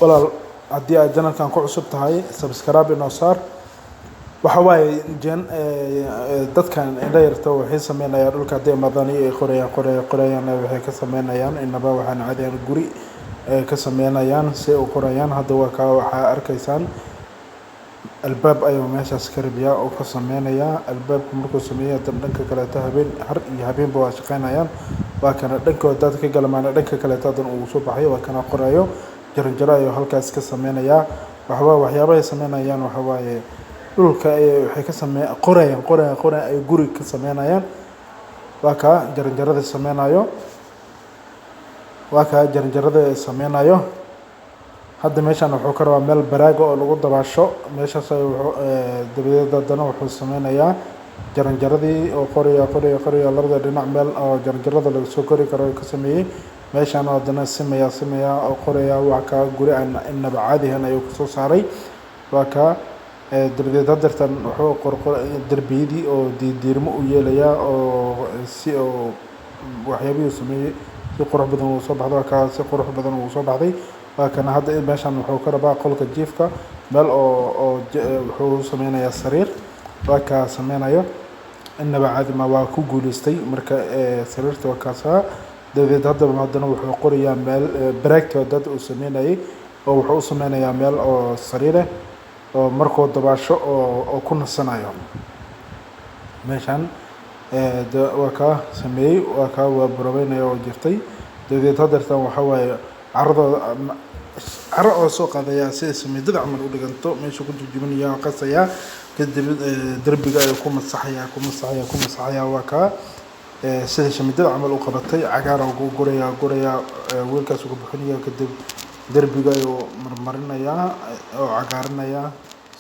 walaal haddii aad janalkan ku cusub tahay subscribe inoo saar. waxa waaye dadkan indha yarta waxay sameynayaan dhulka hadday madani ay qorayaan waxay ka sameynayaan inaba waxaan caadiyaan guri ka sameynayaan si u qorayaan. hadda waxaa arkaysaan albaab ayuu meeshaas ka ribiyaa oo ka sameynaya. albaabku markuu sameeyo dhanka kale habeen har iyo habeenba waa shaqeynayaan. waa kana dhankooda dad ka galmaan dhanka kale tadan uu soo baxay waa kana qorayo jaranjaro ayuu halkaas ka sameynaya. waxyaabaha sameynayaan waxa waaye dhulka waxay ka qorayaan ay guri ka sameynayaan. waa ka jaranjarada sameynayo hadda meeshan wuxuu ka rabaa meel baraaga oo lagu dabaasho. meeshaas dabadeed haddana wuxuu sameynayaa jaranjaradii oo qoraya labada dhinac meel oo jaranjarada laga soo kori karo ka sameeyay. meeshan haddana simaya oo qoraya waa ka guri aan inaba caadihan ayuu kusoo saaray. waa ka dabadeed hadartan wuxuu darbiyadii oo diirmo u yeelaya oo si oo waxyaabihii sameeyay si qurux badan uu soo baxdo. waa ka si qurux badan uu soo baxday. waa kana hadda meeshan wuxuu ka rabaa qolka jiifka meel oo wuxuu sameynayaa sariir. waa ka sameynayo inaba caadi ma waa ku guuleystay marka sariirta waa kaasa. dabadeed haddana wuxuu qorayaa meel baraagta dad uu sameynayay oo wuxuu u sameynayaa meel oo sariir oo markuu dabaasho oo ku nasanayo. meeshan waa ka sameeyay waa ka barabeynaya oo jirtay. dabadeed hadartan waxa waaye caro oo soo qaadaya si sameeyada camal u dhiganto meesha ku jijibinaya qasaya kadib darbiga ay ku masaxaya waa ka sida sameeyada camal u qabatay cagaar oo guraya weelkaas ugu bixinaya kadib darbiga ayuu marmarinaya oo cagaarinaya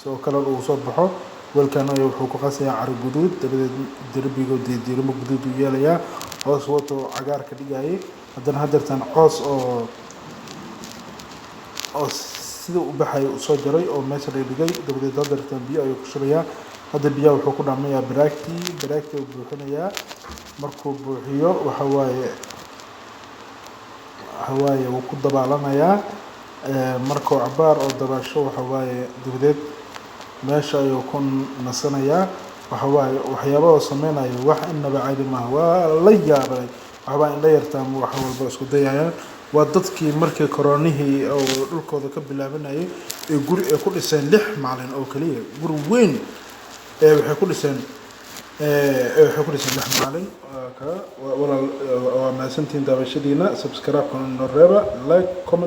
soo kale uu soo baxo. weelkan wuxuu ku qasaya caro guduud dabadeed darbiga diirmo guduud u yeelaya hoos wato cagaar ka dhigayay. hadartan coos oo sida u baxay u soo jaray oo meesha la dhigay. dabadeed hadartan biyo ayuu ku shubaya. hadda biyaha wuxuu ku dhamayaa baraagtii uu buuxinayaa. markuu buuxiyo waxa waaye uu ku dabaalanayaa markuu cabaar oo dabaasho waxa waaye dabadeed meesha ayuu ku nasanayaa. waxa waaye waxyaabaha sameynayo wax inaba caadi ma waa la yaabay. waxba indha yartaan wax walba isku dayayaan. waa dadkii markii koronihii oo dhulkooda ka bilaabanayay ee guri ay ku dhiseen 6 maalin oo kaliya guri weyn waxay ku dhiseen 6 maalin. walaal waa maasantiin daawashadiina subscribe-ka noo reeba like comment